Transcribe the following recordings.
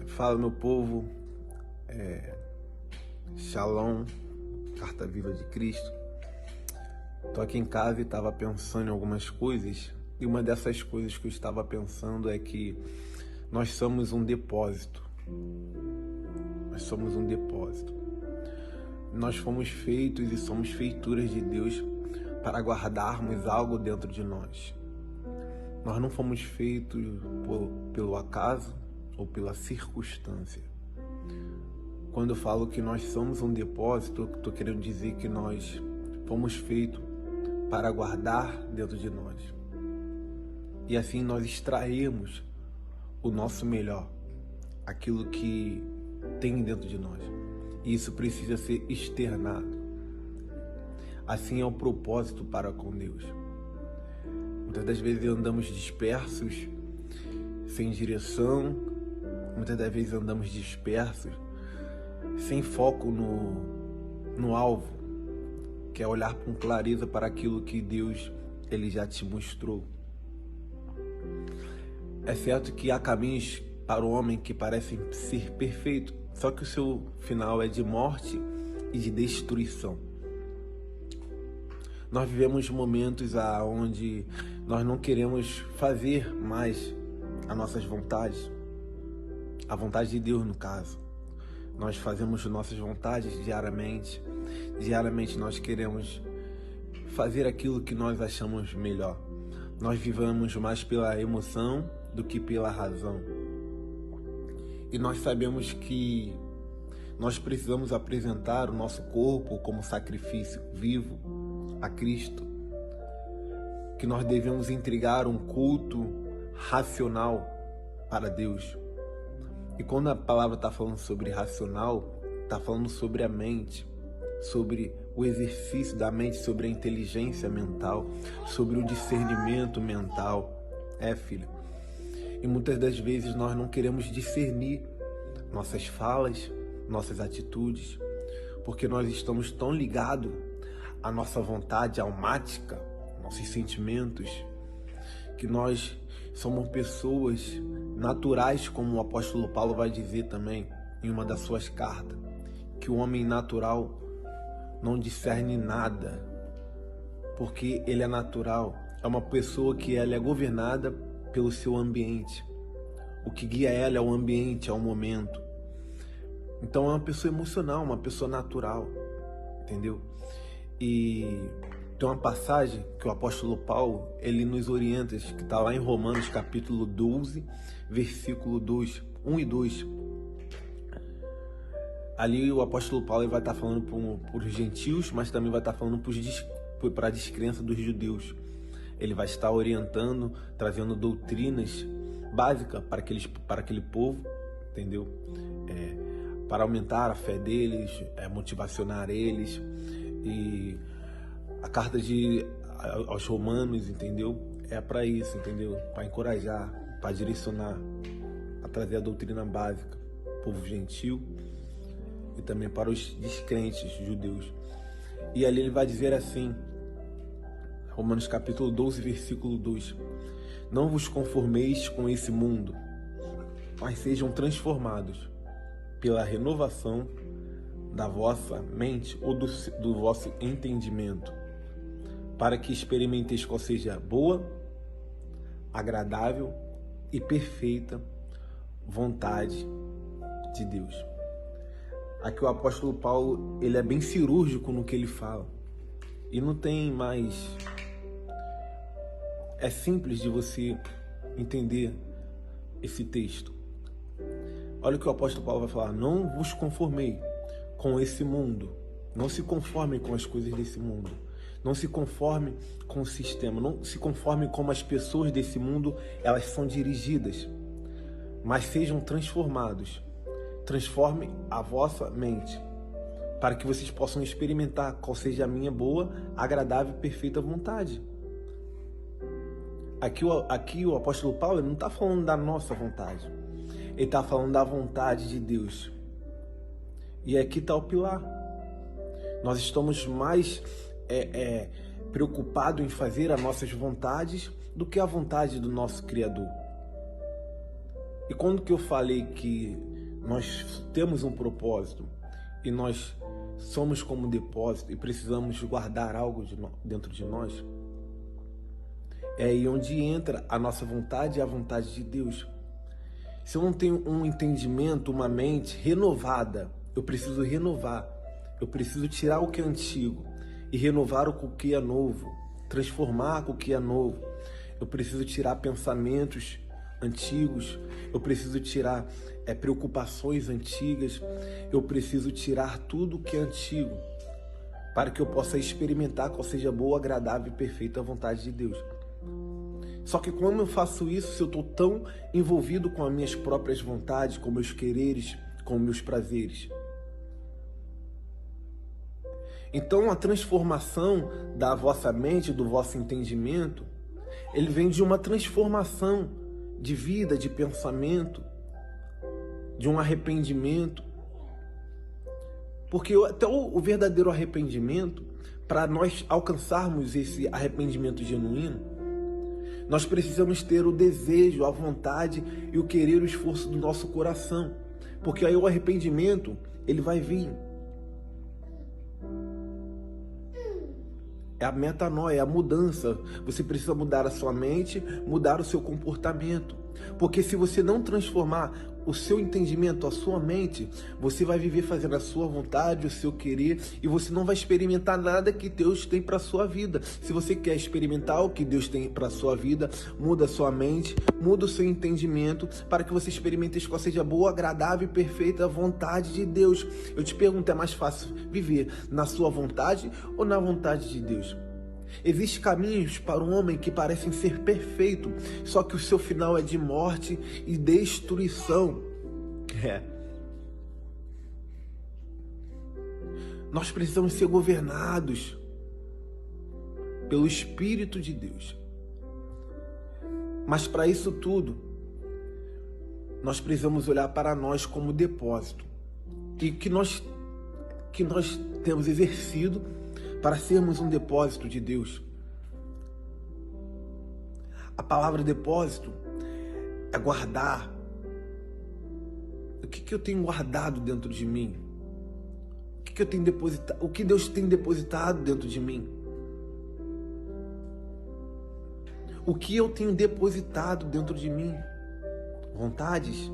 Fala, meu povo, Shalom, Carta Viva de Cristo. Tô aqui em casa e estava pensando em algumas coisas, e uma dessas coisas que eu estava pensando é que nós somos um depósito. Nós somos um depósito. Nós fomos feitos e somos feituras de Deus para guardarmos algo dentro de nós. Nós não fomos feitos pelo acaso ou pela circunstância. Quando eu falo que nós somos um depósito, eu estou querendo dizer que nós fomos feitos para guardar dentro de nós. E assim nós extraímos o nosso melhor, aquilo que tem dentro de nós. E isso precisa ser externado. Assim é o propósito para com Deus. Muitas das vezes andamos dispersos, sem direção. Muitas das vezes andamos dispersos, sem foco no alvo, que é olhar com clareza para aquilo que Deus ele já te mostrou. É certo que há caminhos para o homem que parecem ser perfeitos, só que o seu final é de morte e de destruição. Nós vivemos momentos onde nós não queremos fazer mais as nossas vontades, a vontade de Deus no caso. Nós fazemos nossas vontades diariamente. Diariamente nós queremos fazer aquilo que nós achamos melhor. Nós vivemos mais pela emoção do que pela razão. E nós sabemos que nós precisamos apresentar o nosso corpo como sacrifício vivo a Cristo. Que nós devemos entregar um culto racional para Deus. E quando a palavra está falando sobre racional, está falando sobre a mente, sobre o exercício da mente, sobre a inteligência mental, sobre o discernimento mental. Filha. E muitas das vezes nós não queremos discernir nossas falas, nossas atitudes, porque nós estamos tão ligados à nossa vontade almática, nossos sentimentos, que nós somos pessoas naturais, como o apóstolo Paulo vai dizer também em uma das suas cartas, que o homem natural não discerne nada, porque ele é natural, é uma pessoa que ela é governada pelo seu ambiente. O que guia ela é o ambiente, é o momento. Então é uma pessoa emocional, uma pessoa natural, entendeu? E tem uma passagem que o apóstolo Paulo, ele nos orienta, que está lá em Romanos capítulo 12, versículo 2, 1 e 2. Ali o apóstolo Paulo vai estar falando para os gentios, mas também vai estar falando para a descrença dos judeus. Ele vai estar orientando, trazendo doutrinas básicas para aquele povo, entendeu? Para aumentar a fé deles, motivacionar eles. E a carta aos romanos, entendeu? É para isso, entendeu? Para encorajar, para direcionar, para trazer a doutrina básica, povo gentil e também para os descrentes judeus. E ali ele vai dizer assim, Romanos capítulo 12, versículo 2: Não vos conformeis com esse mundo, mas sejam transformados pela renovação da vossa mente ou do vosso entendimento, para que experimenteis qual seja a boa, agradável e perfeita vontade de Deus. Aqui o apóstolo Paulo, ele é bem cirúrgico no que ele fala. E não tem mais... É simples de você entender esse texto. Olha o que o apóstolo Paulo vai falar: não vos conformei com esse mundo. Não se conformem com as coisas desse mundo. Não se conforme com o sistema. Não se conforme como as pessoas desse mundo elas são dirigidas. Mas sejam transformados. Transforme a vossa mente, para que vocês possam experimentar qual seja a minha boa, agradável e perfeita vontade. Aqui o apóstolo Paulo não está falando da nossa vontade. Ele está falando da vontade de Deus. E aqui está o pilar. Nós estamos mais preocupados em fazer as nossas vontades do que a vontade do nosso Criador. E quando que eu falei que nós temos um propósito e nós somos como um depósito e precisamos guardar algo dentro de nós, é aí onde entra a nossa vontade e a vontade de Deus. Se eu não tenho um entendimento, uma mente renovada, eu preciso renovar. Eu preciso tirar o que é antigo e renovar o que é novo, transformar o que é novo. Eu preciso tirar pensamentos antigos, eu preciso tirar preocupações antigas, eu preciso tirar tudo que é antigo para que eu possa experimentar qual seja a boa, agradável e perfeita vontade de Deus. Só que como eu faço isso se eu estou tão envolvido com as minhas próprias vontades, com meus quereres, com meus prazeres? Então a transformação da vossa mente, do vosso entendimento, ele vem de uma transformação de vida, de pensamento, de um arrependimento. Porque até o verdadeiro arrependimento, para nós alcançarmos esse arrependimento genuíno, nós precisamos ter o desejo, a vontade e o querer, o esforço do nosso coração. Porque aí o arrependimento, ele vai vir. É a metanoia, é a mudança. Você precisa mudar a sua mente, mudar o seu comportamento. Porque se você não transformar o seu entendimento, a sua mente, você vai viver fazendo a sua vontade, o seu querer, e você não vai experimentar nada que Deus tem para a sua vida. Se você quer experimentar o que Deus tem para a sua vida, muda a sua mente, muda o seu entendimento, para que você experimente qual seja a boa, agradável e perfeita vontade de Deus. Eu te pergunto, é mais fácil viver na sua vontade ou na vontade de Deus? Existem caminhos para um homem que parecem ser perfeito, só que o seu final é de morte e destruição. Nós precisamos ser governados pelo Espírito de Deus. Mas para isso tudo, nós precisamos olhar para nós como depósito. E que nós temos exercido para sermos um depósito de Deus. A palavra depósito é guardar. O que eu tenho guardado dentro de mim? O que eu tenho depositado? O que Deus tem depositado dentro de mim? O que eu tenho depositado dentro de mim? Vontades,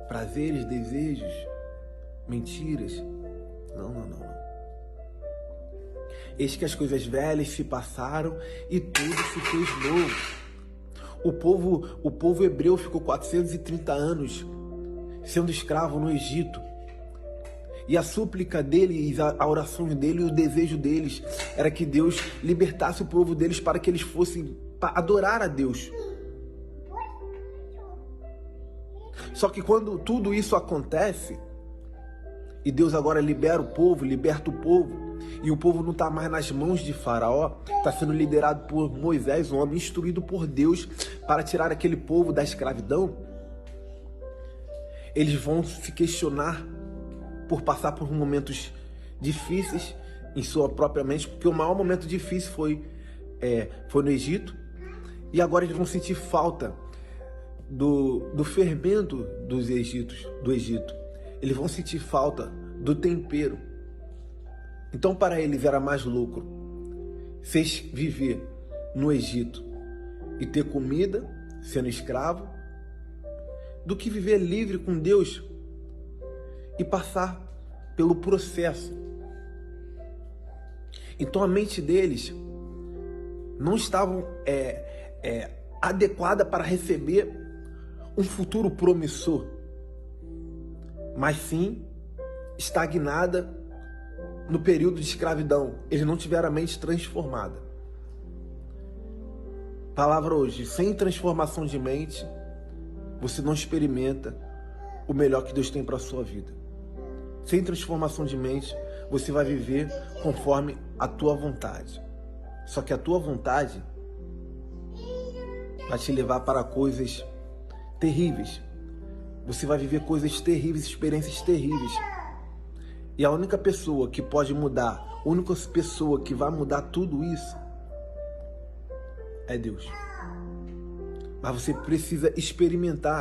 prazeres, desejos, mentiras? Não. Eis que as coisas velhas se passaram e tudo se fez novo. O povo hebreu ficou 430 anos sendo escravo no Egito. E a súplica deles, a oração dele e o desejo deles era que Deus libertasse o povo deles para que eles fossem adorar a Deus. Só que quando tudo isso acontece, e Deus agora libera o povo, liberta o povo, e o povo não está mais nas mãos de Faraó, está sendo liderado por Moisés, um homem instruído por Deus para tirar aquele povo da escravidão. Eles vão se questionar por passar por momentos difíceis em sua própria mente, porque o maior momento difícil foi no Egito, e agora eles vão sentir falta do fermento do Egito. Eles vão sentir falta do tempero. Então para eles era mais lucro viver no Egito e ter comida, sendo escravo, do que viver livre com Deus e passar pelo processo. Então a mente deles não estava adequada para receber um futuro promissor, mas sim estagnada no período de escravidão. Eles não tiveram a mente transformada. Palavra hoje: sem transformação de mente, você não experimenta o melhor que Deus tem para a sua vida. Sem transformação de mente, você vai viver conforme a tua vontade. Só que a tua vontade vai te levar para coisas terríveis. Você vai viver coisas terríveis, experiências terríveis. E a única pessoa que pode mudar, a única pessoa que vai mudar tudo isso é Deus. mas você precisa experimentar